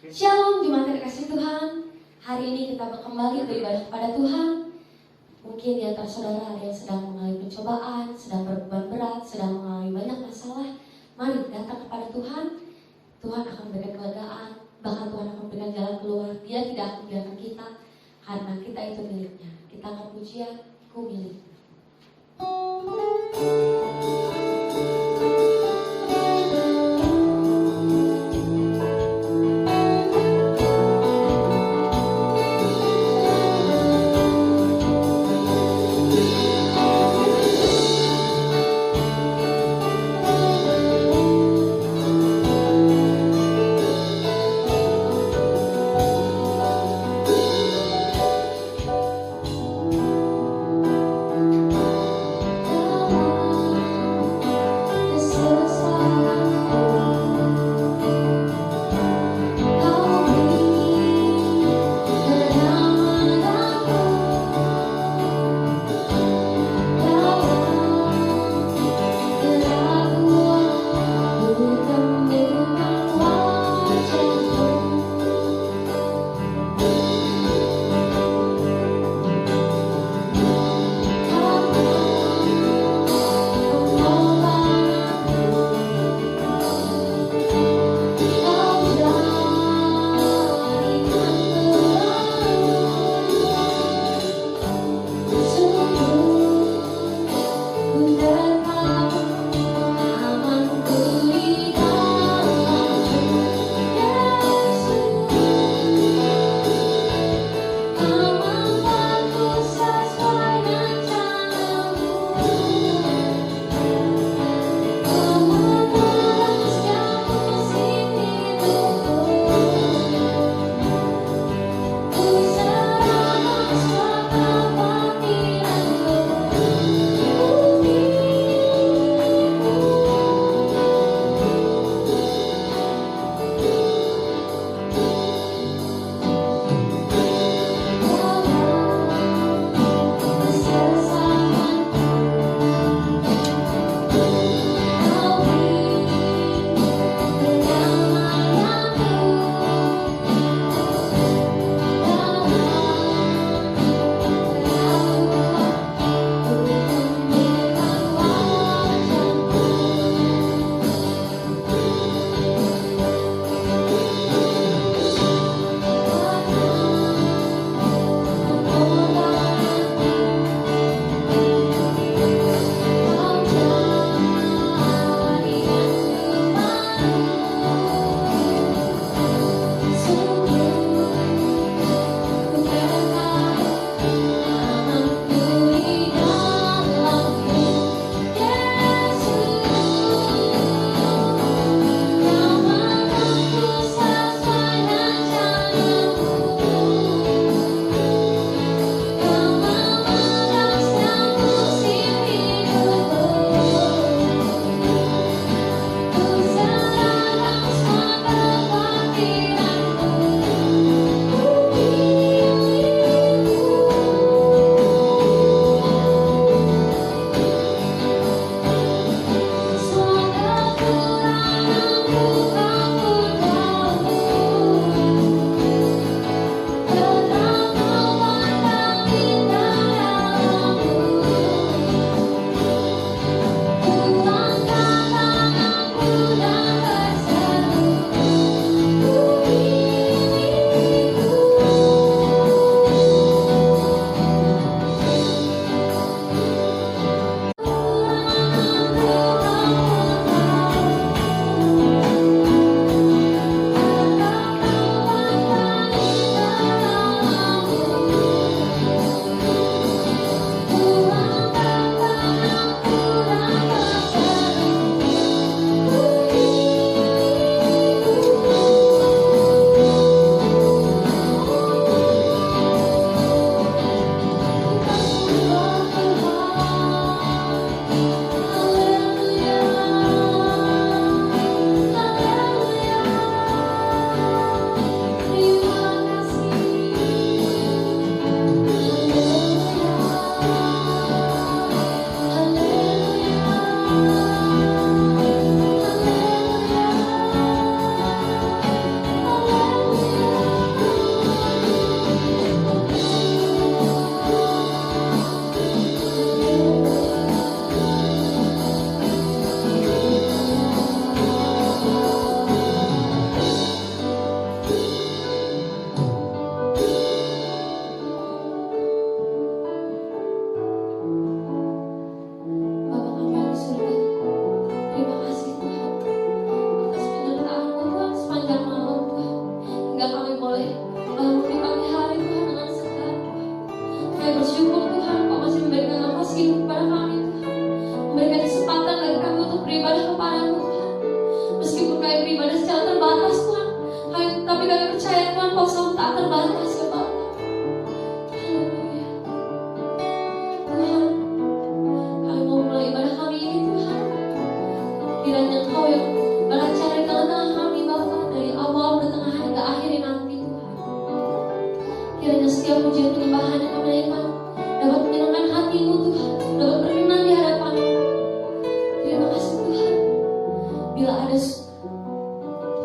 Shalom jemaat yang dikasihi Tuhan. Hari ini kita kembali beribadah kepada Tuhan. Mungkin di antara saudara ada yang sedang mengalami pencobaan, sedang berbeban berat, sedang mengalami banyak masalah. Mari datang kepada Tuhan. Tuhan akan memberikan kelegaan, bahkan Tuhan akan memberikan jalan keluar. Dia tidak akan membiarkan kita, karena kita itu miliknya. Kita akan pujian, ku milik. terbatas Tuhan. Tapi kami percaya Tuhan Kau selalu tak terbatas ya Bapak. Haleluya. Tuhan, kami mau mulai ibadah kami ini Tuhan. Kiranya Kau yang beracara di tengah-tengah kami Bapak, dari awal, pertengahan hingga akhir nanti Tuhan. Kiranya setiap pujian penyembahan yang kami naikkan dapat menyenangkan hati-Mu Tuhan, dapat berkenan di hadapan-Mu. Terima kasih Tuhan. Bila ada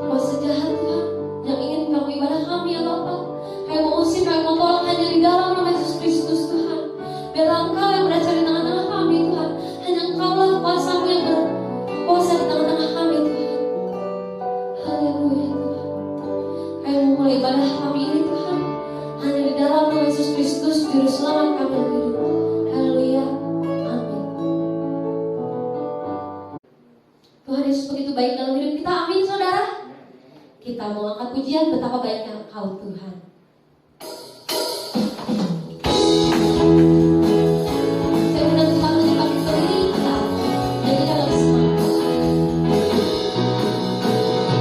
kuasa jahat Tuhan yang ingin mengganggu ibadah kami ya Bapak, kami mau usir, kami mau tolak hanya di dalam nama Yesus Kristus Tuhan. Biarlah Engkau yang beracara di tengah-tengah kami Tuhan. Hanya Engkau-lah kuasa-Mu yang berkuasa di tengah-tengah kami Tuhan. Haleluya Tuhan. Kami mau mulai ibadah kami ini Tuhan hanya di dalam nama Yesus Kristus, Juru Selamat kami yang hidup. Haleluya. Amin. Tuhan Yesus begitu baik dalam hidup kita. Amin saudara. Kita mau angkat pujian, betapa baiknya Engkau Tuhan. Saya undang kita menyembah beriring kita jadi dalam semangat.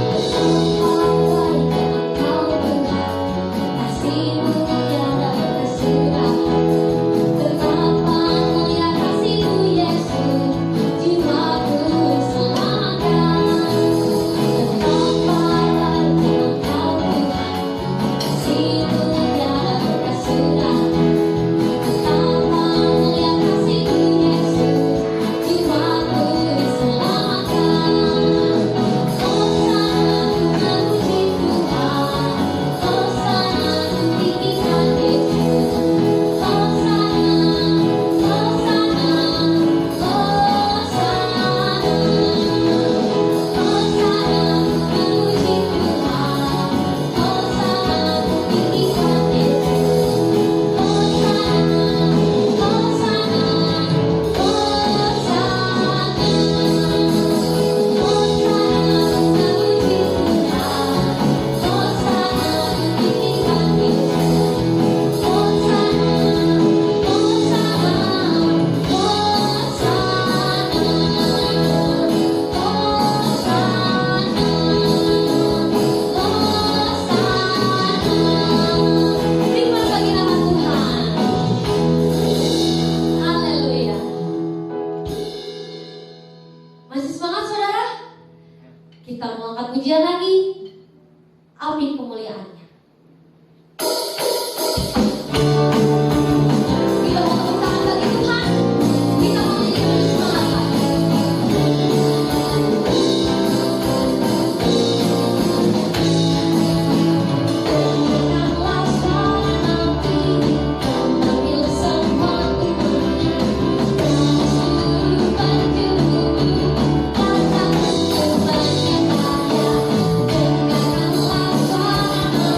Betapa baiknya Engkau Tuhan, kasih-Mu tiada berkesudahan. Betapa mulia kasih-Mu Yesus, jiwaku diselamatkan. Betapa baiknya Engkau Tuhan, kasih-Mu tiada berkesudahan. Betapa mulia kasih-Mu Yesus, jiwaku diselamatkan. Hosana ku memuji Tuhan, hosana ku tinggikan Yesus. Hosana, hosana, hosana. Hosana ku memuji Tuhan, hosana ku tinggikan Yesus. Terima bagi nama Tuhan. Haleluya. Masih semangat saudara? Kita mau angkat pujian lagi. Api kemuliaannya. Kita mau tepuk tangan bagi Tuhan. Kita mau nyanyi dengan semangat lagi. Bukanlah seorang nabi, ambil semua tubuhnya. Kata berkebanyakan kaya, dengarkanlah suara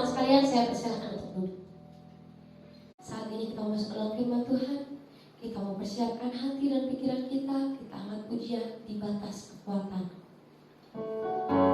jemaat sekalian, saya persilakan untuk duduk. Saat ini kita masuk dalam firman Tuhan. Kita mempersiapkan hati dan pikiran kita. Kita angkat pujian di batas kekuatan. Harapanku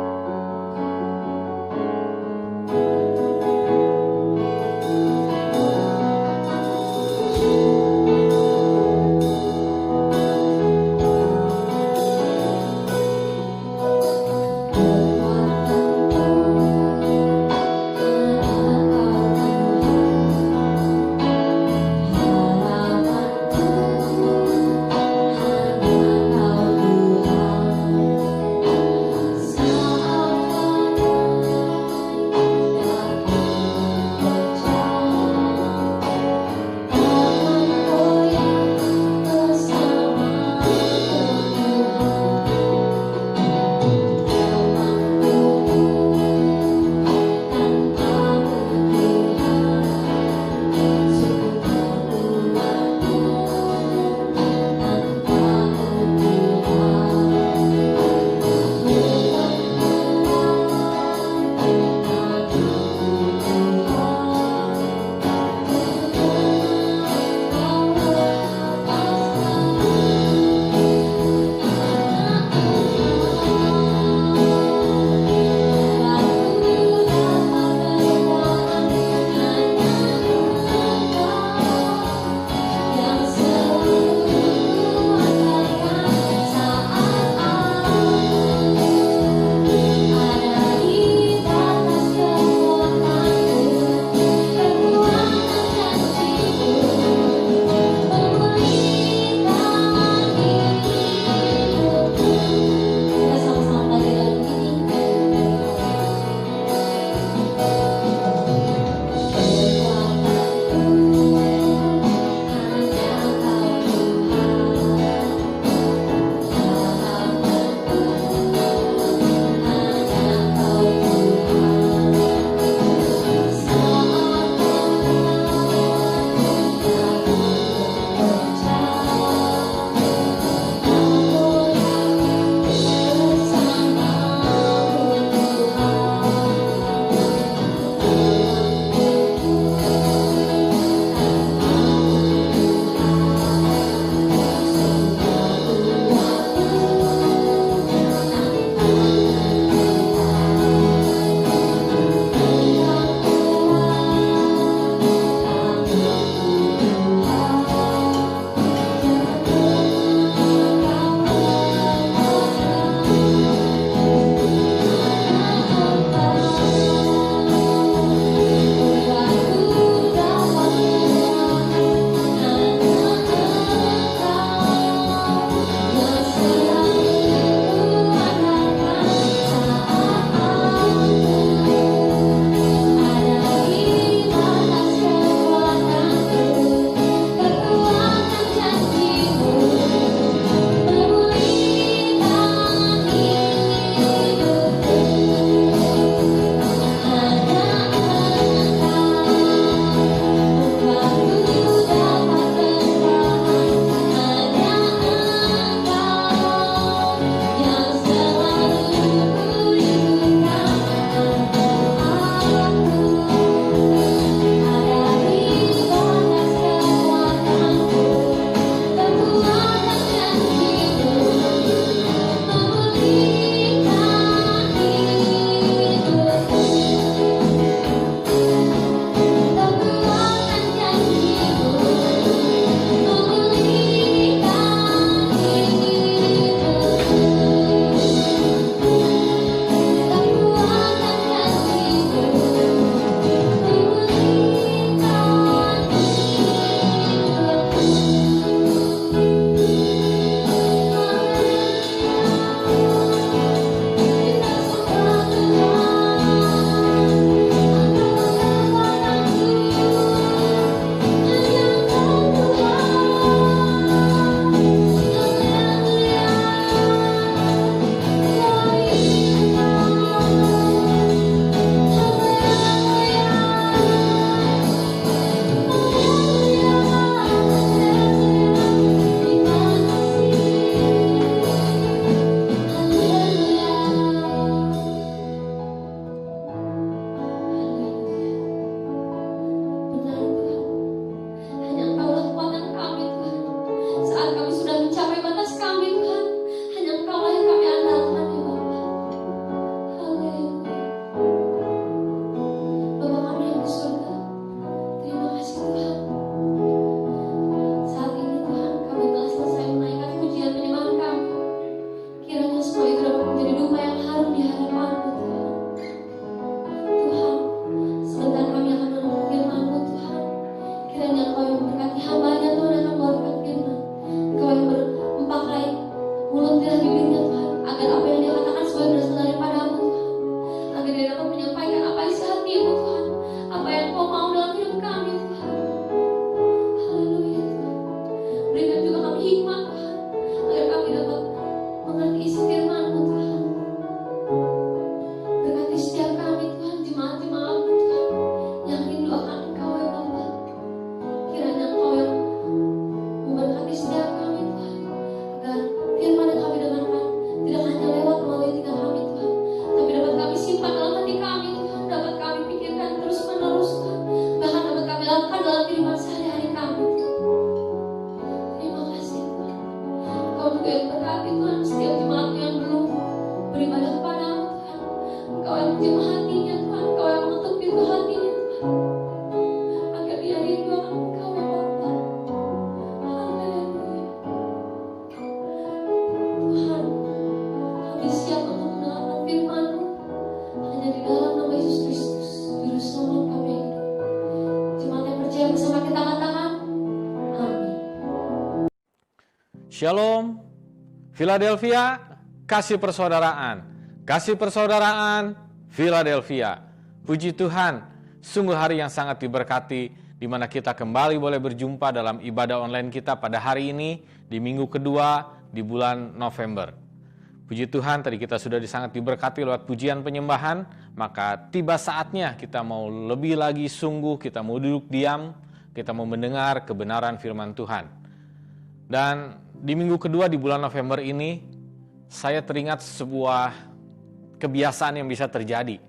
hanya Kau Tuhan. Shalom, Philadelphia, kasih persaudaraan, Philadelphia. Puji Tuhan, sungguh hari yang sangat diberkati, di mana kita kembali boleh berjumpa dalam ibadah online kita pada hari ini, di minggu kedua di bulan November. Puji Tuhan, tadi kita sudah sangat diberkati lewat pujian penyembahan, maka tiba saatnya kita mau lebih lagi sungguh, kita mau duduk diam, kita mau mendengar kebenaran firman Tuhan. Dan di minggu kedua di bulan November ini, saya teringat sebuah kebiasaan yang bisa terjadi.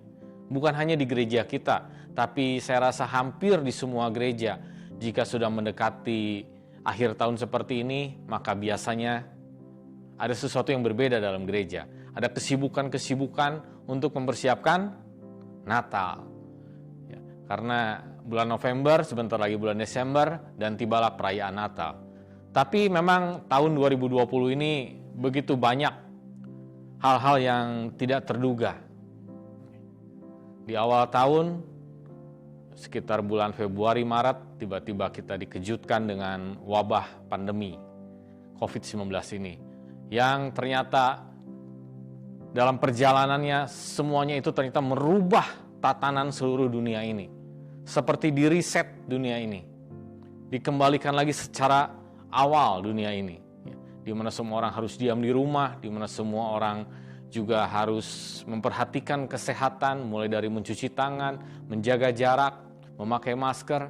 Bukan hanya di gereja kita, tapi saya rasa hampir di semua gereja. Jika sudah mendekati akhir tahun seperti ini, maka biasanya ada sesuatu yang berbeda dalam gereja. Ada kesibukan-kesibukan untuk mempersiapkan Natal. Ya, karena bulan November, sebentar lagi bulan Desember, dan tibalah perayaan Natal. Tapi memang tahun 2020 ini begitu banyak hal-hal yang tidak terduga. Di awal tahun, sekitar bulan Februari, Maret, tiba-tiba kita dikejutkan dengan wabah pandemi COVID-19 ini. Yang ternyata dalam perjalanannya semuanya itu ternyata merubah tatanan seluruh dunia ini. Seperti di-reset dunia ini. Dikembalikan lagi secara awal dunia ini, di mana semua orang harus diam di rumah, di mana semua orang juga harus memperhatikan kesehatan, mulai dari mencuci tangan, menjaga jarak, memakai masker.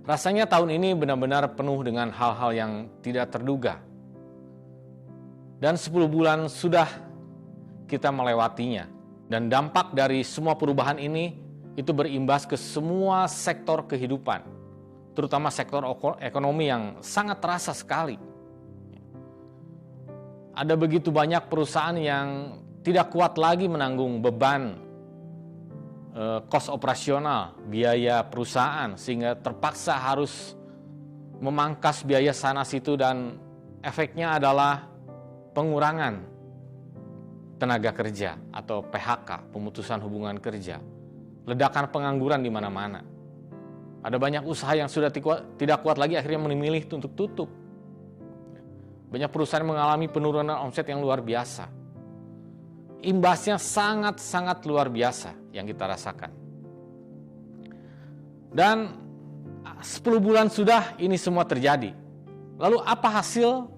Rasanya tahun ini benar-benar penuh dengan hal-hal yang tidak terduga. Dan 10 bulan sudah kita melewatinya. Dan dampak dari semua perubahan ini itu berimbas ke semua sektor kehidupan. Terutama sektor ekonomi yang sangat terasa sekali. Ada begitu banyak perusahaan yang tidak kuat lagi menanggung beban kos operasional, biaya perusahaan, sehingga terpaksa harus memangkas biaya sana situ, dan efeknya adalah pengurangan tenaga kerja atau PHK, pemutusan hubungan kerja, ledakan pengangguran di mana-mana. Ada banyak usaha yang sudah tidak kuat lagi, akhirnya memilih untuk tutup. Banyak perusahaan mengalami penurunan omset yang luar biasa. Imbasnya sangat-sangat luar biasa yang kita rasakan. Dan 10 bulan sudah ini semua terjadi. Lalu apa hasil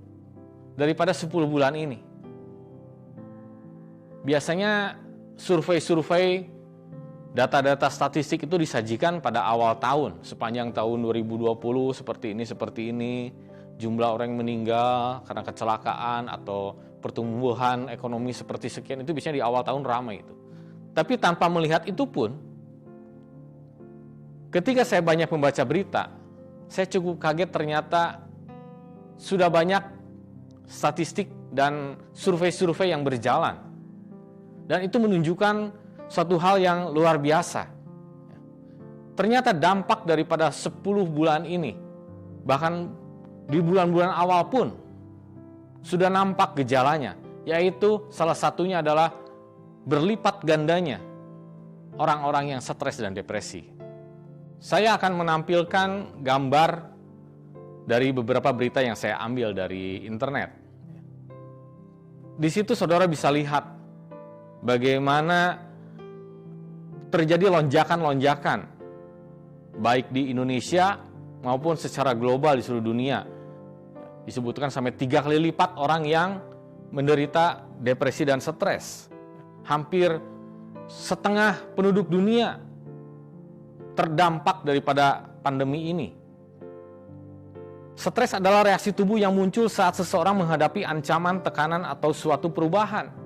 daripada 10 bulan ini? Biasanya survei-survei, data-data statistik itu disajikan pada awal tahun, sepanjang tahun 2020 seperti ini, jumlah orang yang meninggal karena kecelakaan atau pertumbuhan ekonomi seperti sekian, itu biasanya di awal tahun ramai itu. Tapi tanpa melihat itu pun, ketika saya banyak membaca berita, saya cukup kaget ternyata sudah banyak statistik dan survei-survei yang berjalan. Dan itu menunjukkan suatu hal yang luar biasa. Ternyata dampak daripada 10 bulan ini, bahkan di bulan-bulan awal pun, sudah nampak gejalanya, yaitu salah satunya adalah berlipat gandanya orang-orang yang stres dan depresi. Saya akan menampilkan gambar dari beberapa berita yang saya ambil dari internet. Di situ saudara bisa lihat bagaimana terjadi lonjakan-lonjakan, baik di Indonesia maupun secara global di seluruh dunia. Disebutkan sampai 3 kali lipat orang yang menderita depresi dan stres. Hampir setengah penduduk dunia terdampak daripada pandemi ini. Stres adalah reaksi tubuh yang muncul saat seseorang menghadapi ancaman, tekanan, atau suatu perubahan.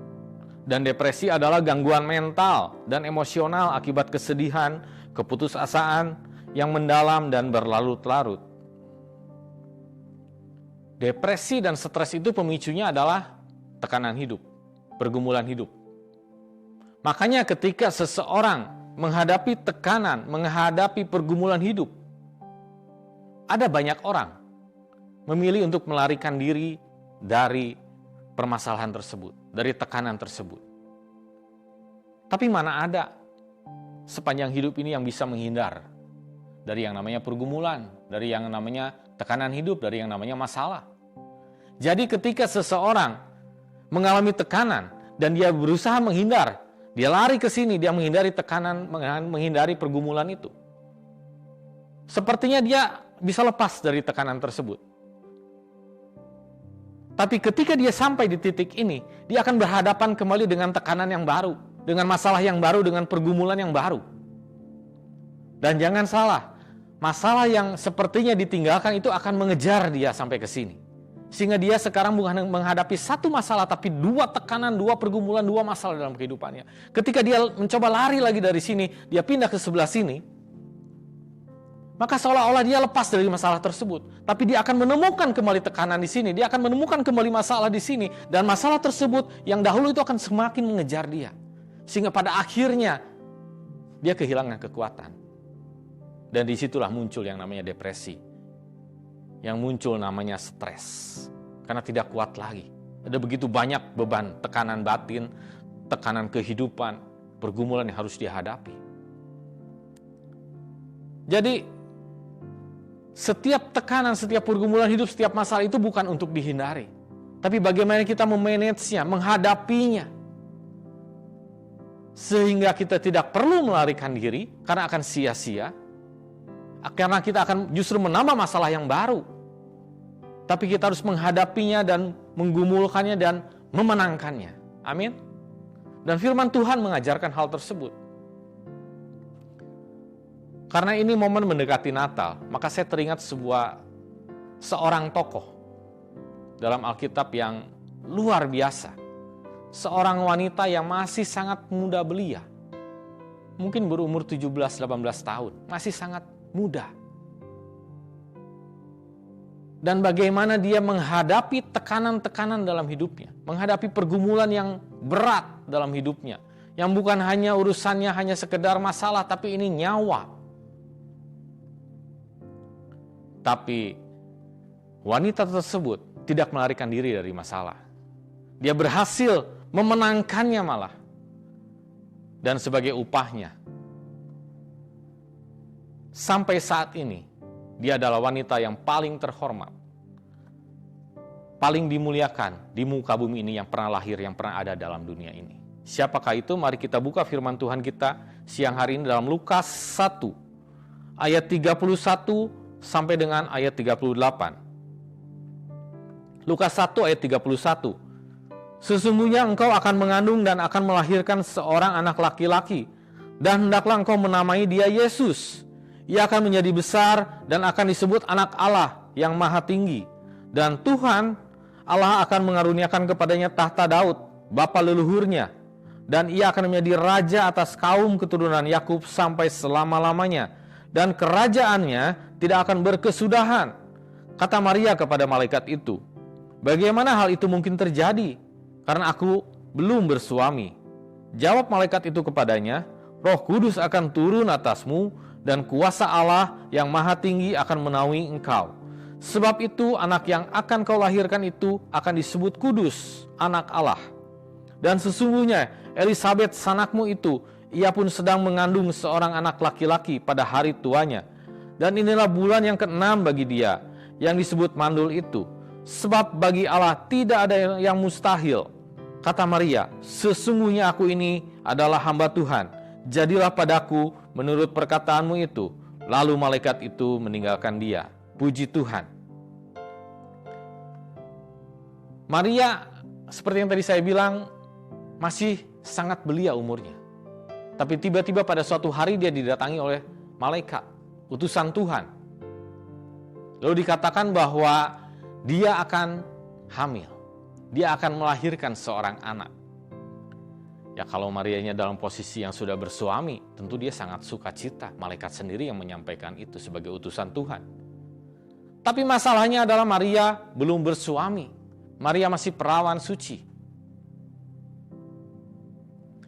Dan depresi adalah gangguan mental dan emosional akibat kesedihan, keputusasaan yang mendalam dan berlarut-larut. Depresi dan stres itu pemicunya adalah tekanan hidup, pergumulan hidup. Makanya ketika seseorang menghadapi tekanan, menghadapi pergumulan hidup, ada banyak orang memilih untuk melarikan diri dari permasalahan tersebut, dari tekanan tersebut. Tapi mana ada sepanjang hidup ini yang bisa menghindar dari yang namanya pergumulan, dari yang namanya tekanan hidup, dari yang namanya masalah. Jadi ketika seseorang mengalami tekanan dan dia berusaha menghindar, dia lari ke sini, dia menghindari tekanan, menghindari pergumulan itu. Sepertinya dia bisa lepas dari tekanan tersebut. Tapi ketika dia sampai di titik ini, dia akan berhadapan kembali dengan tekanan yang baru, dengan masalah yang baru, dengan pergumulan yang baru. Dan jangan salah, masalah yang sepertinya ditinggalkan itu akan mengejar dia sampai ke sini. Sehingga dia sekarang bukan menghadapi satu masalah, tapi dua tekanan, dua pergumulan, dua masalah dalam kehidupannya. Ketika dia mencoba lari lagi dari sini, dia pindah ke sebelah sini, maka seolah-olah dia lepas dari masalah tersebut. Tapi dia akan menemukan kembali tekanan di sini, dia akan menemukan kembali masalah di sini. Dan masalah tersebut yang dahulu itu akan semakin mengejar dia. Sehingga pada akhirnya dia kehilangan kekuatan. Dan disitulah muncul yang namanya depresi. Yang muncul namanya stres. Karena tidak kuat lagi. Ada begitu banyak beban, tekanan batin, tekanan kehidupan, pergumulan yang harus dihadapi. Jadi, setiap tekanan, setiap pergumulan hidup, setiap masalah itu bukan untuk dihindari. Tapi bagaimana kita memanagenya, menghadapinya. Sehingga kita tidak perlu melarikan diri, karena akan sia-sia. Karena kita akan justru menambah masalah yang baru. Tapi kita harus menghadapinya dan menggumulkannya dan memenangkannya. Amin. Dan firman Tuhan mengajarkan hal tersebut. Karena ini momen mendekati Natal, maka saya teringat seorang tokoh dalam Alkitab yang luar biasa. Seorang wanita yang masih sangat muda belia. Mungkin berumur 17-18 tahun, masih sangat muda. Dan bagaimana dia menghadapi tekanan-tekanan dalam hidupnya, menghadapi pergumulan yang berat dalam hidupnya, yang bukan hanya urusannya hanya sekedar masalah, tapi ini nyawa. Tapi wanita tersebut tidak melarikan diri dari masalah. Dia berhasil memenangkannya malah. Dan sebagai upahnya, sampai saat ini, dia adalah wanita yang paling terhormat, paling dimuliakan di muka bumi ini yang pernah lahir, yang pernah ada dalam dunia ini. Siapakah itu? Mari kita buka firman Tuhan kita siang hari ini dalam Lukas 1, ayat 31 sampai dengan ayat 38. Lukas 1 ayat 31. Sesungguhnya engkau akan mengandung dan akan melahirkan seorang anak laki-laki, dan hendaklah engkau menamai dia Yesus. Ia akan menjadi besar dan akan disebut anak Allah yang maha tinggi. Dan Tuhan Allah akan mengaruniakan kepadanya tahta Daud, bapa leluhurnya. Dan ia akan menjadi raja atas kaum keturunan Yakub sampai selama-lamanya. Dan kerajaannya tidak akan berkesudahan. Kata Maria kepada malaikat itu, bagaimana hal itu mungkin terjadi? Karena aku belum bersuami. Jawab malaikat itu kepadanya, Roh Kudus akan turun atasmu, dan kuasa Allah yang maha tinggi akan menaungi engkau. Sebab itu anak yang akan kau lahirkan itu akan disebut kudus, anak Allah. Dan sesungguhnya Elisabet sanakmu itu, ia pun sedang mengandung seorang anak laki-laki pada hari tuanya. Dan inilah bulan yang ke-6 bagi dia, yang disebut mandul itu. Sebab bagi Allah tidak ada yang mustahil. Kata Maria, sesungguhnya aku ini adalah hamba Tuhan. Jadilah padaku menurut perkataanmu itu. Lalu malaikat itu meninggalkan dia. Puji Tuhan. Maria, seperti yang tadi saya bilang, masih sangat belia umurnya. Tapi tiba-tiba pada suatu hari dia didatangi oleh malaikat, utusan Tuhan. Lalu dikatakan bahwa dia akan hamil. Dia akan melahirkan seorang anak. Ya kalau Marianya dalam posisi yang sudah bersuami, tentu dia sangat sukacita. Malaikat sendiri yang menyampaikan itu sebagai utusan Tuhan. Tapi masalahnya adalah Maria belum bersuami. Maria masih perawan suci.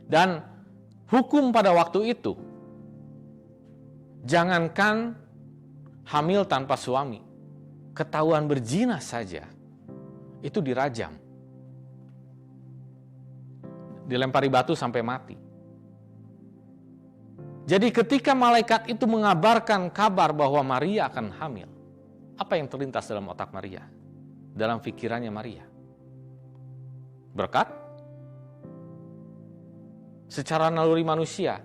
Dan hukum pada waktu itu, jangankan hamil tanpa suami, ketahuan berzina saja, itu dirajam. Dilempari batu sampai mati. Jadi ketika malaikat itu mengabarkan kabar bahwa Maria akan hamil, apa yang terlintas dalam otak Maria? dalam pikirannya Maria? Berkat? Secara naluri manusia,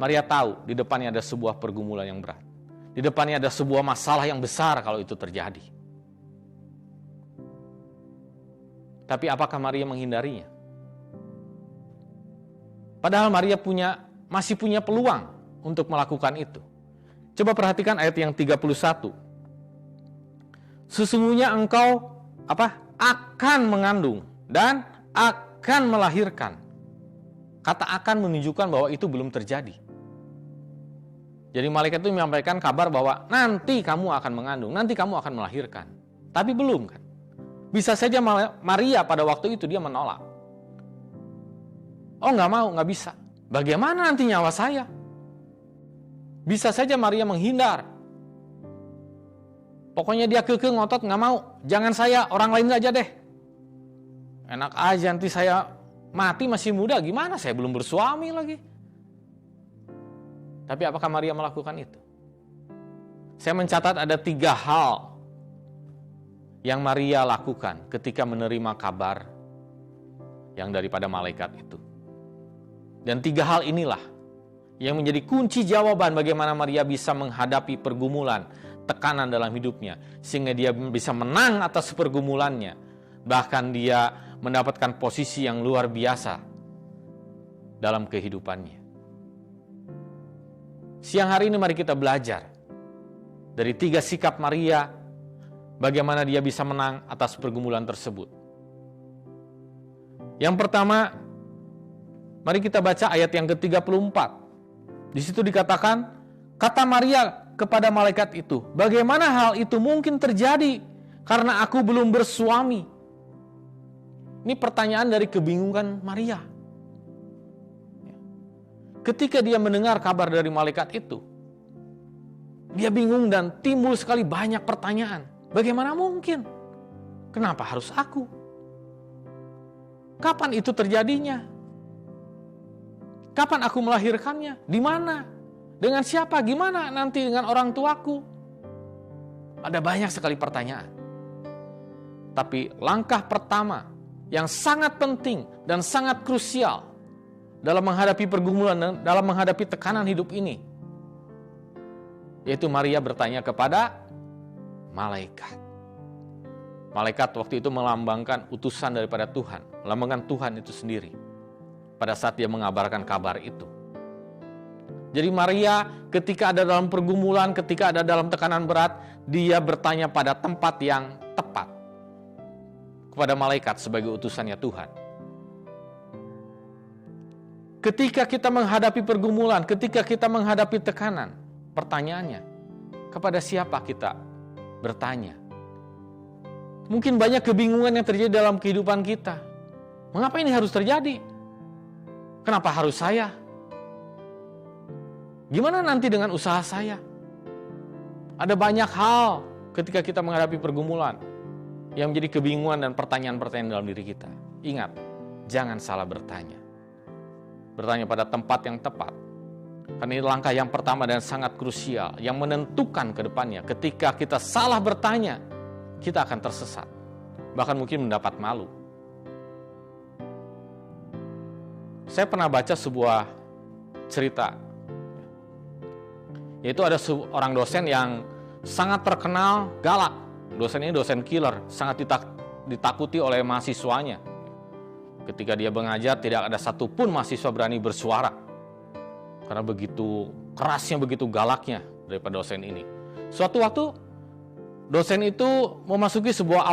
Maria tahu di depannya ada sebuah pergumulan yang berat. Di depannya ada sebuah masalah yang besar kalau itu terjadi. Tapi apakah Maria menghindarinya? Padahal Maria masih punya peluang untuk melakukan itu. Coba perhatikan ayat yang 31. Sesungguhnya engkau akan mengandung dan akan melahirkan. Kata akan menunjukkan bahwa itu belum terjadi. Jadi malaikat itu menyampaikan kabar bahwa nanti kamu akan mengandung, nanti kamu akan melahirkan. Tapi belum kan? Bisa saja Maria pada waktu itu dia menolak. Oh nggak mau, nggak bisa. Bagaimana nanti nyawa saya? Bisa saja Maria menghindar. Pokoknya dia kekeh ngotot nggak mau. Jangan saya, orang lain aja deh. Enak aja nanti saya mati masih muda, gimana saya belum bersuami lagi. Tapi apakah Maria melakukan itu? Saya mencatat ada 3 hal yang Maria lakukan ketika menerima kabar yang daripada malaikat itu. Dan 3 hal inilah yang menjadi kunci jawaban bagaimana Maria bisa menghadapi pergumulan, tekanan dalam hidupnya, sehingga dia bisa menang atas pergumulannya. Bahkan dia mendapatkan posisi yang luar biasa dalam kehidupannya. Siang hari ini mari kita belajar dari 3 sikap Maria, bagaimana dia bisa menang atas pergumulan tersebut. Yang pertama, mari kita baca ayat yang ke-34. Di situ dikatakan, kata Maria kepada malaikat itu, bagaimana hal itu mungkin terjadi karena aku belum bersuami? Ini pertanyaan dari kebingungan Maria. Ketika dia mendengar kabar dari malaikat itu, dia bingung dan timbul sekali banyak pertanyaan. Bagaimana mungkin? Kenapa harus aku? Kapan itu terjadinya? Kapan aku melahirkannya? Di mana? Dengan siapa? Gimana nanti dengan orang tuaku? Ada banyak sekali pertanyaan. Tapi langkah pertama yang sangat penting dan sangat krusial dalam menghadapi pergumulan dan dalam menghadapi tekanan hidup ini, yaitu Maria bertanya kepada malaikat. Malaikat waktu itu melambangkan utusan daripada Tuhan, melambangkan Tuhan itu sendiri pada saat dia mengabarkan kabar itu. Jadi Maria ketika ada dalam pergumulan, ketika ada dalam tekanan berat, dia bertanya pada tempat yang tepat kepada malaikat sebagai utusannya Tuhan. Ketika kita menghadapi pergumulan, ketika kita menghadapi tekanan, pertanyaannya, kepada siapa kita bertanya? Mungkin banyak kebingungan yang terjadi dalam kehidupan kita. Mengapa ini harus terjadi? Kenapa harus saya? Gimana nanti dengan usaha saya? Ada banyak hal ketika kita menghadapi pergumulan yang menjadi kebingungan dan pertanyaan-pertanyaan dalam diri kita. Ingat, jangan salah bertanya. Bertanya pada tempat yang tepat. Karena ini langkah yang pertama dan sangat krusial, yang menentukan ke depannya. Ketika kita salah bertanya, kita akan tersesat. Bahkan mungkin mendapat malu. Saya pernah baca sebuah cerita. Yaitu ada seorang dosen yang sangat terkenal galak. Dosen ini dosen killer, sangat ditakuti oleh mahasiswanya. Ketika dia mengajar, tidak ada satupun mahasiswa berani bersuara. Karena begitu kerasnya, begitu galaknya daripada dosen ini. Suatu waktu, dosen itu memasuki sebuah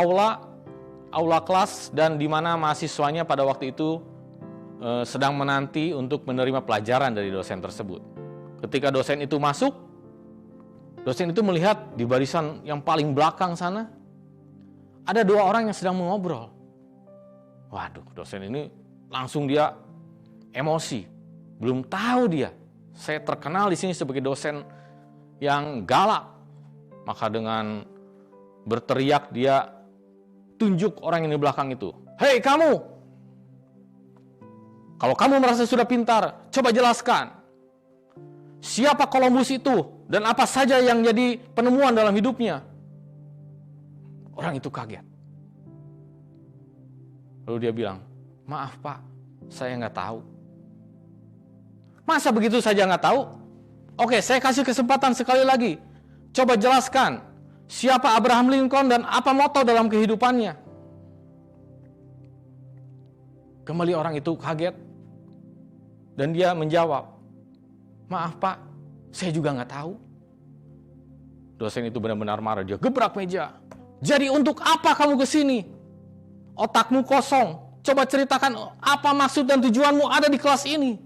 aula kelas, dan di mana mahasiswanya pada waktu itu sedang menanti untuk menerima pelajaran dari dosen tersebut. Ketika dosen itu masuk, dosen itu melihat di barisan yang paling belakang sana, ada 2 orang yang sedang mengobrol. Waduh, dosen ini langsung dia emosi. Belum tahu dia, saya terkenal di sini sebagai dosen yang galak. Maka dengan berteriak dia tunjuk orang yang di belakang itu. Hei kamu! Kalau kamu merasa sudah pintar, coba jelaskan. Siapa Columbus itu dan apa saja yang jadi penemuan dalam hidupnya? Orang itu kaget. Lalu dia bilang, maaf Pak, saya nggak tahu. Masa begitu saja nggak tahu? Oke, saya kasih kesempatan sekali lagi. Coba jelaskan, siapa Abraham Lincoln dan apa moto dalam kehidupannya? Kembali orang itu kaget. Dan dia menjawab, maaf Pak, saya juga nggak tahu. Dosen itu benar-benar marah, dia gebrak meja. Jadi untuk apa kamu kesini? Otakmu kosong. Coba ceritakan apa maksud dan tujuanmu ada di kelas ini.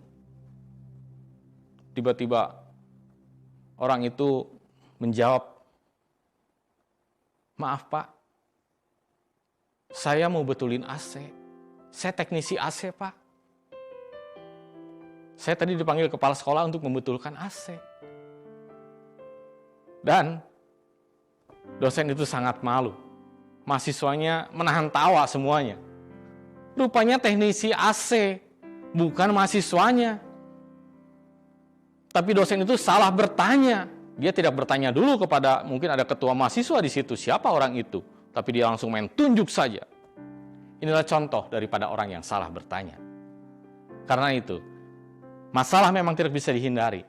Tiba-tiba orang itu menjawab, maaf Pak, saya mau betulin AC. Saya teknisi AC Pak. Saya tadi dipanggil kepala sekolah untuk membetulkan AC. Dan dosen itu sangat malu. Mahasiswanya menahan tawa semuanya. Rupanya teknisi AC, bukan mahasiswanya. Tapi dosen itu salah bertanya. Dia tidak bertanya dulu kepada, mungkin ada ketua mahasiswa di situ, siapa orang itu. Tapi dia langsung main tunjuk saja. Inilah contoh daripada orang yang salah bertanya. Karena itu, masalah memang tidak bisa dihindari.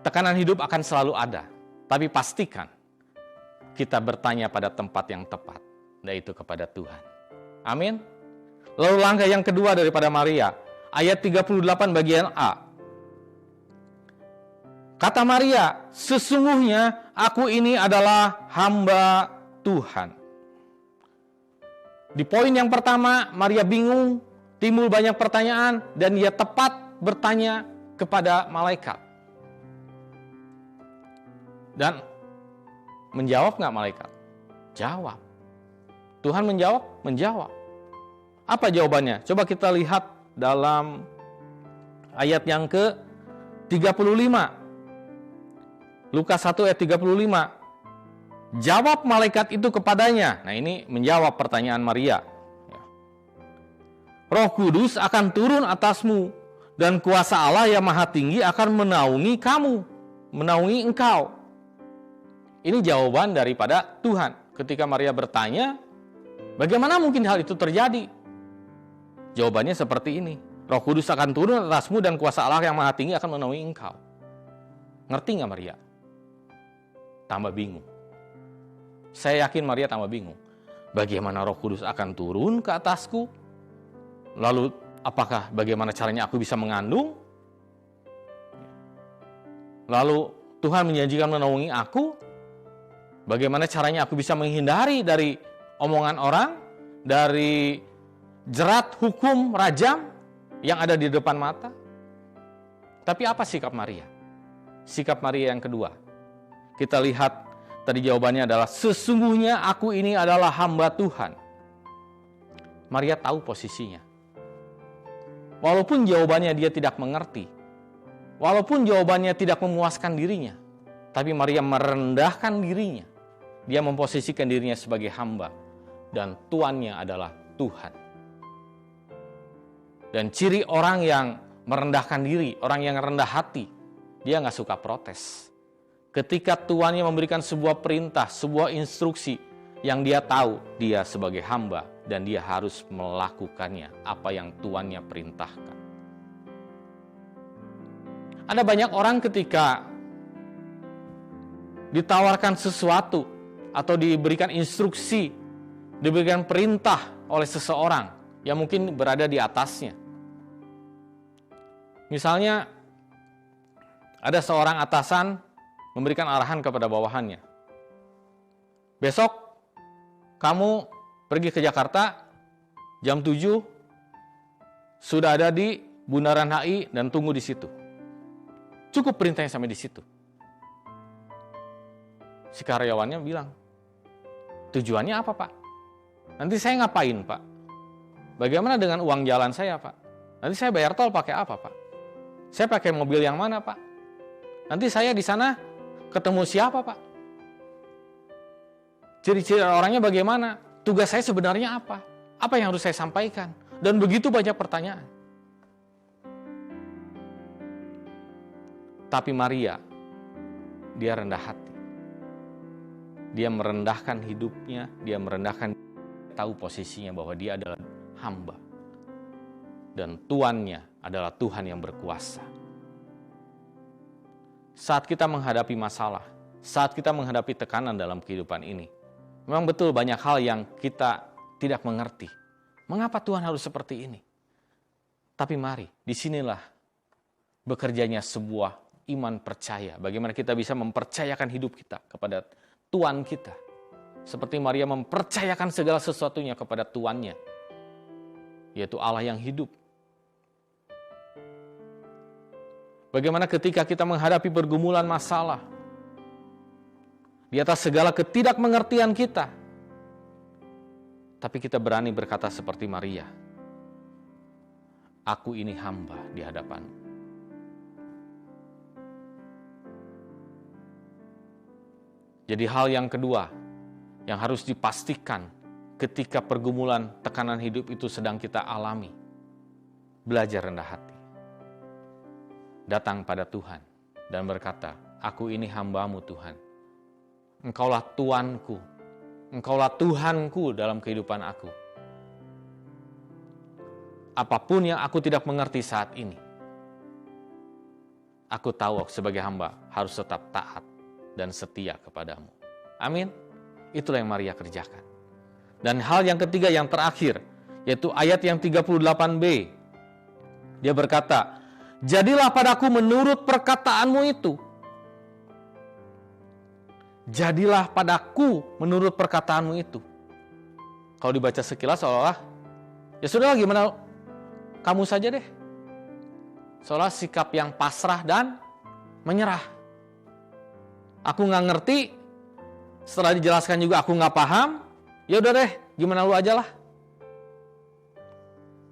Tekanan hidup akan selalu ada. Tapi pastikan kita bertanya pada tempat yang tepat, yaitu kepada Tuhan. Amin. Lalu langkah yang kedua daripada Maria, ayat 38 bagian A. Kata Maria, sesungguhnya aku ini adalah hamba Tuhan. Di poin yang pertama, Maria bingung, timbul banyak pertanyaan, dan dia tepat bertanya kepada malaikat. Dan menjawab nggak malaikat? Jawab. Tuhan menjawab? Menjawab. Apa jawabannya? Coba kita lihat dalam ayat yang ke-35. Lukas 1 ayat 35. Jawab malaikat itu kepadanya. Nah, ini menjawab pertanyaan Maria. Roh Kudus akan turun atasmu dan kuasa Allah yang Maha Tinggi akan menaungi kamu, menaungi engkau. Ini jawaban daripada Tuhan. Ketika Maria bertanya, bagaimana mungkin hal itu terjadi? Jawabannya seperti ini. Roh Kudus akan turun atasmu dan kuasa Allah yang Maha Tinggi akan menaungi engkau. Ngerti nggak Maria? Tambah bingung. Saya yakin Maria tambah bingung. Bagaimana Roh Kudus akan turun ke atasku? Lalu apakah bagaimana caranya aku bisa mengandung? Lalu Tuhan menjanjikan menaungi aku? Bagaimana caranya aku bisa menghindari dari omongan orang? Dari jerat hukum rajam yang ada di depan mata? Tapi apa sikap Maria? Sikap Maria yang kedua. Kita lihat tadi jawabannya adalah sesungguhnya aku ini adalah hamba Tuhan. Maria tahu posisinya. Walaupun jawabannya dia tidak mengerti. Walaupun jawabannya tidak memuaskan dirinya. Tapi Maria merendahkan dirinya. Dia memposisikan dirinya sebagai hamba. Dan tuannya adalah Tuhan. Dan ciri orang yang merendahkan diri, orang yang rendah hati, dia nggak suka protes. Ketika tuannya memberikan sebuah perintah, sebuah instruksi yang dia tahu dia sebagai hamba dan dia harus melakukannya apa yang tuannya perintahkan. Ada banyak orang ketika ditawarkan sesuatu atau diberikan instruksi, diberikan perintah oleh seseorang yang mungkin berada di atasnya. Misalnya ada seorang atasan memberikan arahan kepada bawahannya. Besok kamu pergi ke Jakarta jam 7 sudah ada di Bundaran HI dan tunggu di situ. Cukup perintahnya sampai di situ. Si karyawannya bilang, tujuannya apa Pak? Nanti saya ngapain Pak? Bagaimana dengan uang jalan saya Pak? Nanti saya bayar tol pakai apa Pak? Saya pakai mobil yang mana Pak? Nanti saya di sana ketemu siapa Pak? Ciri-ciri orangnya bagaimana? Tugas saya sebenarnya apa? Apa yang harus saya sampaikan? Dan begitu banyak pertanyaan. Tapi Maria, dia rendah hati. Dia merendahkan hidupnya, dia merendahkan, tahu posisinya bahwa dia adalah hamba. dan tuannya adalah Tuhan yang berkuasa. Saat kita menghadapi masalah, saat kita menghadapi tekanan dalam kehidupan ini, memang betul banyak hal yang kita tidak mengerti. Mengapa Tuhan harus seperti ini? Tapi mari, disinilah bekerjanya sebuah iman percaya. Bagaimana kita bisa mempercayakan hidup kita kepada Tuhan kita. Seperti Maria mempercayakan segala sesuatunya kepada Tuannya, yaitu Allah yang hidup. Bagaimana ketika kita menghadapi pergumulan masalah, di atas segala ketidakmengertian kita, tapi kita berani berkata seperti Maria, aku ini hamba di hadapan. Jadi hal yang kedua yang harus dipastikan ketika pergumulan tekanan hidup itu sedang kita alami, belajar rendah hati. Datang pada Tuhan dan berkata, aku ini hamba-Mu Tuhan. Engkaulah Tuanku, Engkaulah Tuhanku dalam kehidupan aku. Apapun yang aku tidak mengerti saat ini, aku tahu sebagai hamba harus tetap taat dan setia kepadamu. Amin. Itulah yang Maria kerjakan. Dan hal yang ketiga, yang terakhir, yaitu ayat yang 38b. Dia berkata, jadilah padaku menurut perkataanmu itu. Jadilah padaku menurut perkataanmu itu. Kalau dibaca sekilas seolah-olah, ya sudahlah gimana kamu saja deh. Seolah sikap yang pasrah dan menyerah. Aku nggak ngerti, setelah dijelaskan juga aku nggak paham, ya udah deh, gimana lu aja lah.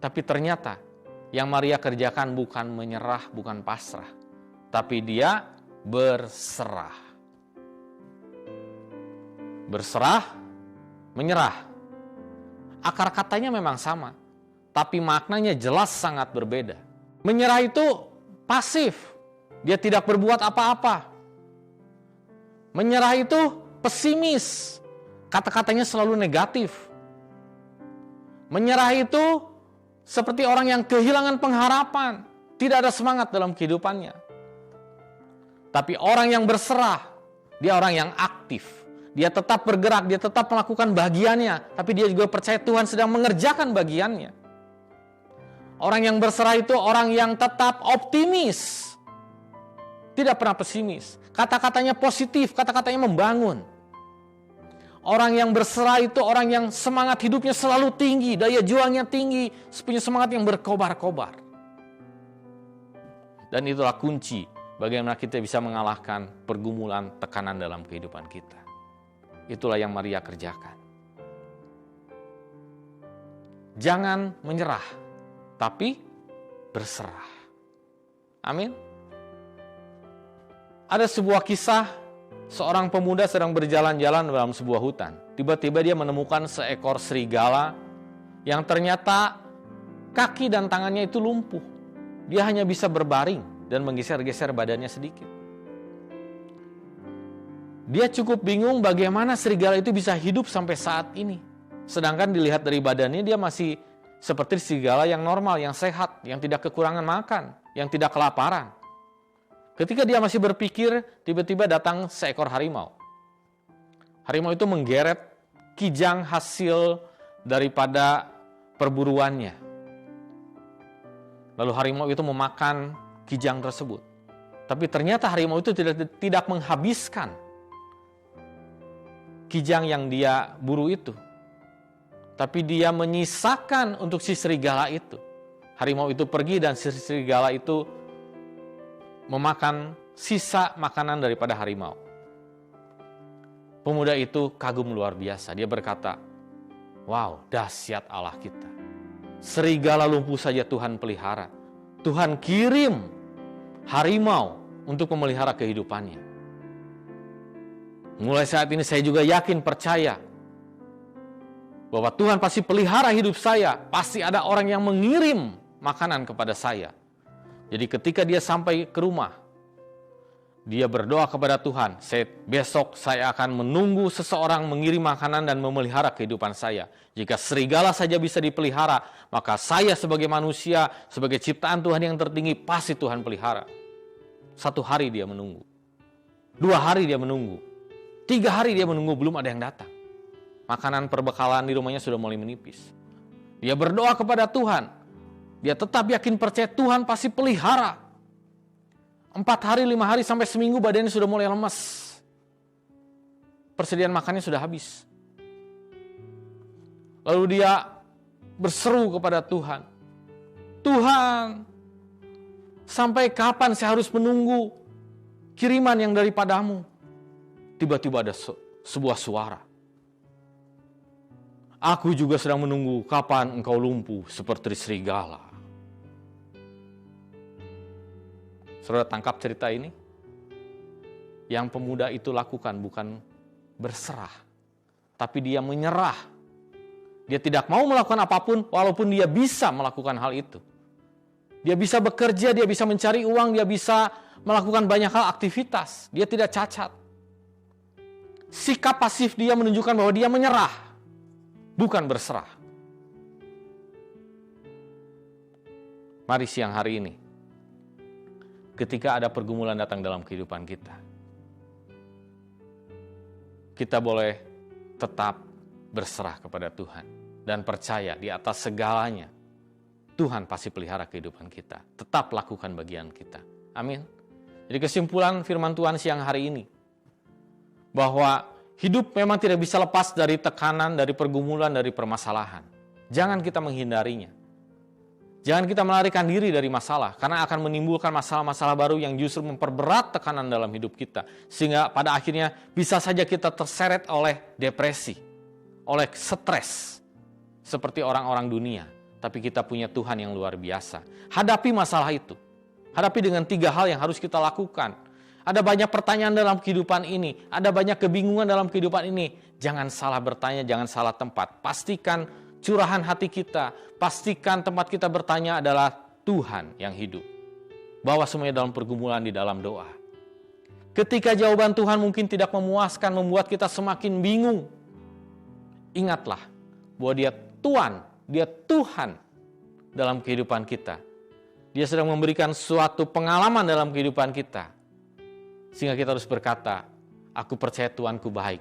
Tapi ternyata yang Maria kerjakan bukan menyerah, bukan pasrah, tapi dia berserah. Berserah, menyerah. Akar katanya memang sama, tapi maknanya jelas sangat berbeda. Menyerah itu pasif, dia tidak berbuat apa-apa. Menyerah itu pesimis, kata-katanya selalu negatif. Menyerah itu seperti orang yang kehilangan pengharapan, tidak ada semangat dalam kehidupannya. Tapi orang yang berserah, dia orang yang aktif. Dia tetap bergerak, dia tetap melakukan bagiannya, tapi dia juga percaya Tuhan sedang mengerjakan bagiannya. Orang yang berserah itu orang yang tetap optimis, tidak pernah pesimis. Kata-katanya positif, kata-katanya membangun. Orang yang berserah itu orang yang semangat hidupnya selalu tinggi, daya juangnya tinggi, punya semangat yang berkobar-kobar. Dan itulah kunci bagaimana kita bisa mengalahkan pergumulan tekanan dalam kehidupan kita. Itulah yang Maria kerjakan. Jangan menyerah, tapi berserah. Amin. Ada sebuah kisah, seorang pemuda sedang berjalan-jalan dalam sebuah hutan. Tiba-tiba dia menemukan seekor serigala yang ternyata kaki dan tangannya itu lumpuh. Dia hanya bisa berbaring dan menggeser-geser badannya sedikit. Dia cukup bingung bagaimana serigala itu bisa hidup sampai saat ini. Sedangkan dilihat dari badannya dia masih seperti serigala yang normal, yang sehat, yang tidak kekurangan makan, yang tidak kelaparan. Ketika dia masih berpikir, tiba-tiba datang seekor harimau. Harimau itu menggeret kijang hasil daripada perburuannya. Lalu harimau itu memakan kijang tersebut. Tapi ternyata harimau itu tidak menghabiskan kijang yang dia buru itu. Tapi dia menyisakan untuk si serigala itu. Harimau itu pergi dan si serigala itu memakan sisa makanan daripada harimau. Pemuda itu kagum luar biasa. Dia berkata, wow, dahsyat Allah kita. Serigala lumpuh saja Tuhan pelihara. Tuhan kirim harimau untuk memelihara kehidupannya. Mulai saat ini saya juga yakin, percaya bahwa Tuhan pasti pelihara hidup saya. Pasti ada orang yang mengirim makanan kepada saya. Jadi ketika dia sampai ke rumah, Dia berdoa kepada Tuhan, besok saya akan menunggu seseorang mengirim makanan dan memelihara kehidupan saya. Jika serigala saja bisa dipelihara, maka saya sebagai manusia, sebagai ciptaan Tuhan yang tertinggi, pasti Tuhan pelihara. 1 hari dia menunggu. 2 hari dia menunggu. 3 hari dia menunggu, belum ada yang datang. Makanan perbekalan di rumahnya sudah mulai menipis. Dia berdoa kepada Tuhan. Dia tetap yakin percaya Tuhan pasti pelihara. 4 hari, 5 hari, sampai seminggu badannya sudah mulai lemas. Persediaan makannya sudah habis. Lalu dia berseru kepada Tuhan. Tuhan, sampai kapan saya harus menunggu kiriman yang daripadamu? Tiba-tiba ada sebuah suara. Aku juga sedang menunggu kapan engkau lumpuh seperti serigala. Saudara tangkap cerita ini? Yang pemuda itu lakukan bukan berserah, tapi dia menyerah. Dia tidak mau melakukan apapun walaupun dia bisa melakukan hal itu. Dia bisa bekerja, dia bisa mencari uang, dia bisa melakukan banyak hal aktivitas. Dia tidak cacat. Sikap pasif dia menunjukkan bahwa dia menyerah, bukan berserah. Mari siang hari ini, ketika ada pergumulan datang dalam kehidupan kita, kita boleh tetap berserah kepada Tuhan dan percaya di atas segalanya Tuhan pasti pelihara kehidupan kita. Tetap lakukan bagian kita. Amin. Jadi kesimpulan firman Tuhan siang hari ini, bahwa hidup memang tidak bisa lepas dari tekanan, dari pergumulan, dari permasalahan. Jangan kita menghindarinya. Jangan kita melarikan diri dari masalah, karena akan menimbulkan masalah-masalah baru yang justru memperberat tekanan dalam hidup kita. Sehingga pada akhirnya bisa saja kita terseret oleh depresi, oleh stres, seperti orang-orang dunia. Tapi kita punya Tuhan yang luar biasa. Hadapi masalah itu. Hadapi dengan 3 hal yang harus kita lakukan. Ada banyak pertanyaan dalam kehidupan ini, ada banyak kebingungan dalam kehidupan ini. Jangan salah bertanya, jangan salah tempat. Pastikan curahan hati kita, pastikan tempat kita bertanya adalah Tuhan yang hidup. Bawa semuanya dalam pergumulan di dalam doa. Ketika jawaban Tuhan mungkin tidak memuaskan, membuat kita semakin bingung, ingatlah bahwa Dia Tuhan, Dia Tuhan dalam kehidupan kita. Dia sedang memberikan suatu pengalaman dalam kehidupan kita. Sehingga kita harus berkata, aku percaya Tuhanku baik.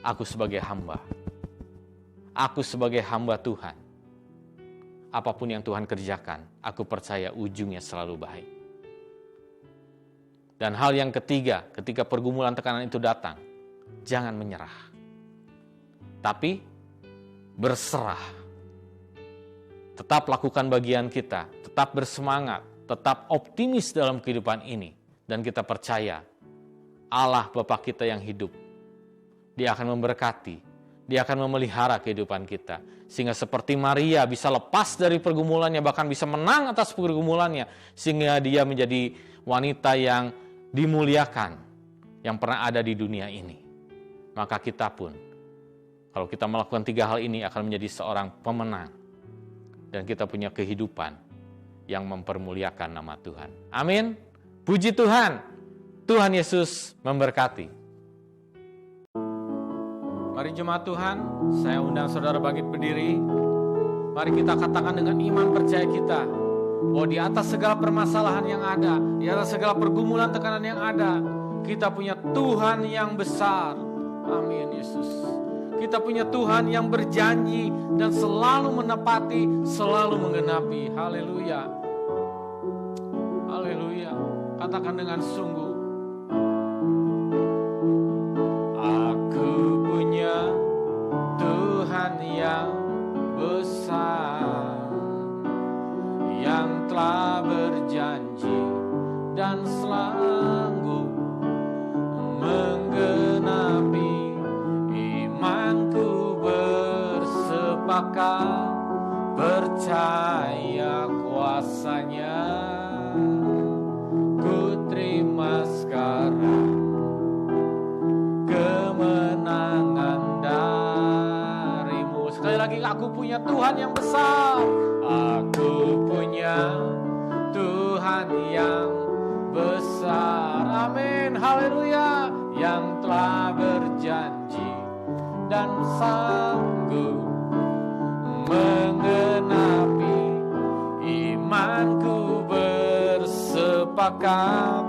Aku sebagai hamba. Aku sebagai hamba Tuhan. Apapun yang Tuhan kerjakan, aku percaya ujungnya selalu baik. Dan hal yang ketiga, ketika pergumulan tekanan itu datang, jangan menyerah. Tapi berserah. Tetap lakukan bagian kita, tetap bersemangat, tetap optimis dalam kehidupan ini. Dan kita percaya Allah Bapa kita yang hidup, Dia akan memberkati, Dia akan memelihara kehidupan kita. Sehingga seperti Maria bisa lepas dari pergumulannya, bahkan bisa menang atas pergumulannya. Sehingga dia menjadi wanita yang dimuliakan, yang pernah ada di dunia ini. Maka kita pun, kalau kita melakukan 3 hal ini, akan menjadi seorang pemenang. Dan kita punya kehidupan yang mempermuliakan nama Tuhan. Amin. Puji Tuhan. Tuhan Yesus memberkati. Mari jemaat Tuhan, saya undang saudara bangkit berdiri. Mari kita katakan dengan iman percaya kita, bahwa di atas segala permasalahan yang ada, di atas segala pergumulan tekanan yang ada, kita punya Tuhan yang besar. Amin Yesus. Kita punya Tuhan yang berjanji dan selalu menepati, selalu menggenapi. Haleluya. Haleluya. Katakan dengan sungguh, aku punya Tuhan yang besar, yang telah berjanji dan sanggup menggenapi. Imanku bersepakat, percaya kuasanya. Ku terima sekarang kemenangan darimu. Sekali lagi, aku punya Tuhan yang besar. Aku punya Tuhan yang besar. Amin, haleluya. Yang telah berjanji dan sanggup mengenapi, imanku bersepakat,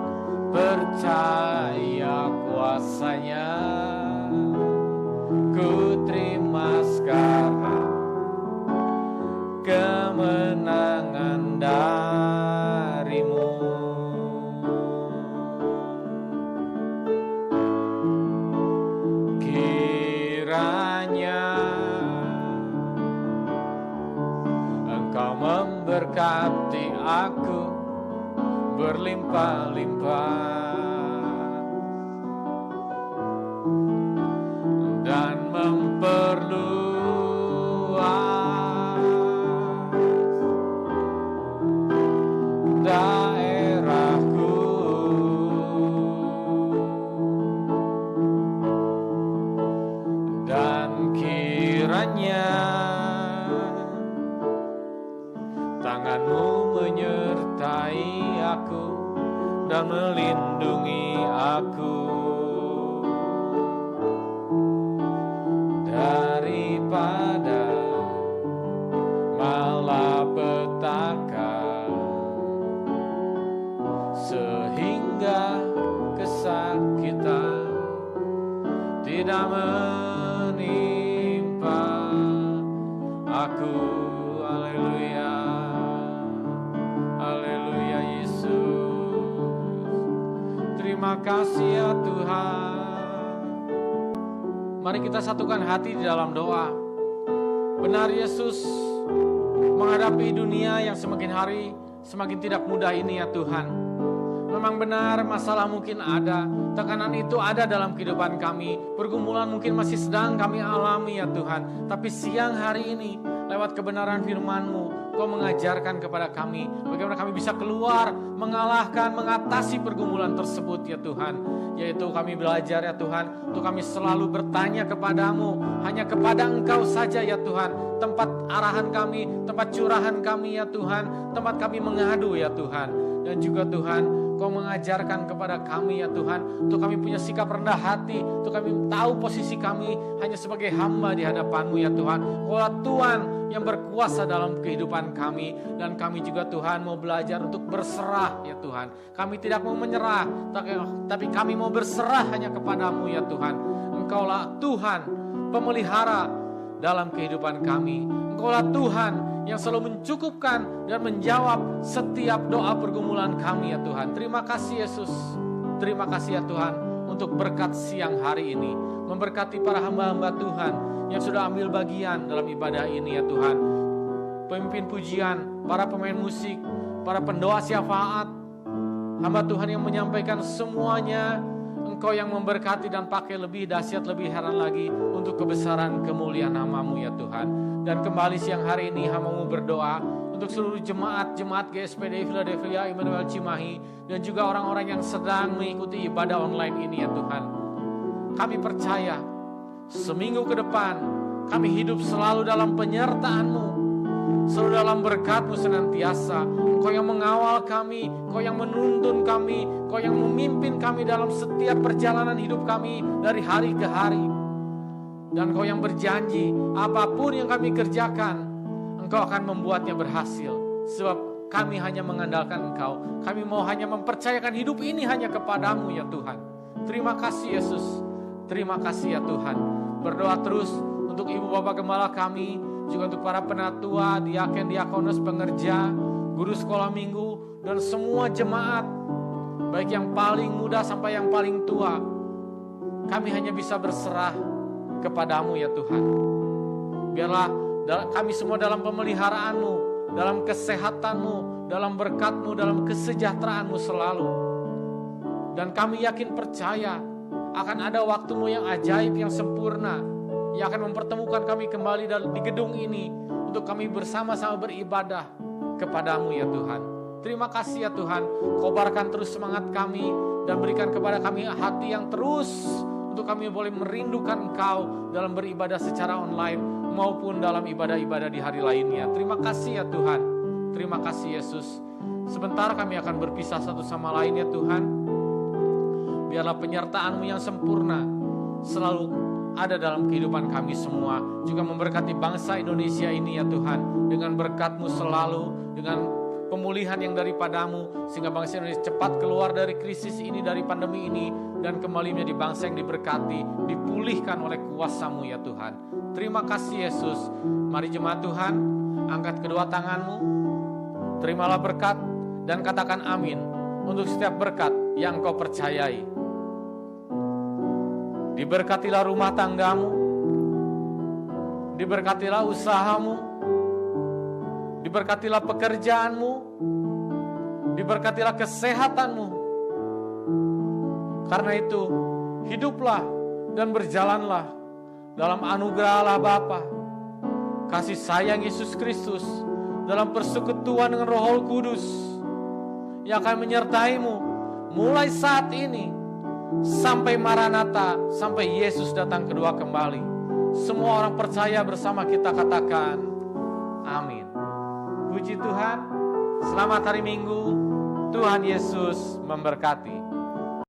percaya kuasanya. Ku terima sekarang kemenangan darimu. Kiranya Engkau memberkati aku berlimpah-limpah dan memperluas daerahku, dan kiranya tangan-Mu menyertai aku dan melindungi aku daripada malapetaka, sehingga kesakitan tidak menimpa aku. Haleluya, haleluya Yesus. Terima kasih ya Tuhan. Mari kita satukan hati di dalam doa. Benar Yesus, menghadapi dunia yang semakin hari semakin tidak mudah ini ya Tuhan. Memang benar masalah mungkin ada, tekanan itu ada dalam kehidupan kami, pergumulan mungkin masih sedang kami alami ya Tuhan. Tapi siang hari ini lewat kebenaran firman-Mu, Kau mengajarkan kepada kami bagaimana kami bisa keluar, mengalahkan, mengatasi pergumulan tersebut ya Tuhan. Yaitu kami belajar ya Tuhan, untuk kami selalu bertanya kepadamu, hanya kepada Engkau saja ya Tuhan, tempat arahan kami, tempat curahan kami ya Tuhan, tempat kami mengadu ya Tuhan. Dan juga Tuhan, Kau mengajarkan kepada kami ya Tuhan, untuk kami punya sikap rendah hati, untuk kami tahu posisi kami hanya sebagai hamba di hadapan-Mu ya Tuhan. Kaulah Tuhan yang berkuasa dalam kehidupan kami, dan kami juga Tuhan mau belajar untuk berserah ya Tuhan. Kami tidak mau menyerah, tapi kami mau berserah hanya kepada-Mu ya Tuhan. Engkaulah Tuhan pemelihara dalam kehidupan kami. Engkaulah Tuhan yang selalu mencukupkan dan menjawab setiap doa pergumulan kami ya Tuhan. Terima kasih Yesus. Terima kasih ya Tuhan untuk berkat siang hari ini. Memberkati para hamba-hamba Tuhan yang sudah ambil bagian dalam ibadah ini ya Tuhan. Pemimpin pujian, para pemain musik, para pendoa syafaat, hamba Tuhan yang menyampaikan semuanya, Engkau yang memberkati dan pakai lebih dahsyat, lebih heran lagi untuk kebesaran kemuliaan nama-Mu ya Tuhan. Dan kembali siang hari ini hamba-Mu berdoa untuk seluruh jemaat GSPD Philadelphia Immanuel Cimahi, dan juga orang-orang yang sedang mengikuti ibadah online ini ya Tuhan. Kami percaya seminggu ke depan kami hidup selalu dalam penyertaan-Mu, selalu dalam berkat-Mu senantiasa. Kau yang mengawal kami, Kau yang menuntun kami, Kau yang memimpin kami dalam setiap perjalanan hidup kami dari hari ke hari. Dan Kau yang berjanji, apapun yang kami kerjakan, Engkau akan membuatnya berhasil. Sebab kami hanya mengandalkan Engkau. Kami mau hanya mempercayakan hidup ini hanya kepada-Mu ya Tuhan. Terima kasih Yesus. Terima kasih ya Tuhan. Berdoa terus untuk Ibu Bapak Gembala kami, juga untuk para penatua, diaken, diakonos, pengerja, guru sekolah minggu, dan semua jemaat, baik yang paling muda sampai yang paling tua. Kami hanya bisa berserah kepada-Mu ya Tuhan. Biarlah kami semua dalam pemeliharaan-Mu, dalam kesehatan-Mu, dalam berkat-Mu, dalam kesejahteraan-Mu selalu. Dan kami yakin percaya akan ada waktu-Mu yang ajaib, yang sempurna, yang akan mempertemukan kami kembali di gedung ini untuk kami bersama-sama beribadah kepada-Mu ya Tuhan. Terima kasih ya Tuhan. Kobarkan terus semangat kami dan berikan kepada kami hati yang terus untuk kami boleh merindukan Engkau dalam beribadah secara online maupun dalam ibadah-ibadah di hari lainnya. Terima kasih ya Tuhan. Terima kasih Yesus. Sebentar kami akan berpisah satu sama lain ya Tuhan. Biarlah penyertaan-Mu yang sempurna selalu ada dalam kehidupan kami semua. Juga memberkati bangsa Indonesia ini ya Tuhan, dengan berkat-Mu selalu, dengan pemulihan yang daripada-Mu, sehingga bangsa Indonesia cepat keluar dari krisis ini, dari pandemi ini, dan kembali menjadi bangsa yang diberkati, dipulihkan oleh kuasa-Mu ya Tuhan. Terima kasih Yesus. Mari jemaat Tuhan, angkat kedua tangan-Mu, terimalah berkat, dan katakan amin untuk setiap berkat yang Kau percayai. Diberkatilah rumah tanggamu, diberkatilah usahamu, diberkatilah pekerjaanmu, diberkatilah kesehatanmu. Karena itu, hiduplah dan berjalanlah dalam anugerah Allah Bapa, kasih sayang Yesus Kristus, dalam persekutuan dengan Roh Kudus yang akan menyertaimu mulai saat ini sampai Maranatha, sampai Yesus datang kedua kembali. Semua orang percaya bersama kita katakan amin. Puji Tuhan. Selamat hari Minggu. Tuhan Yesus memberkati.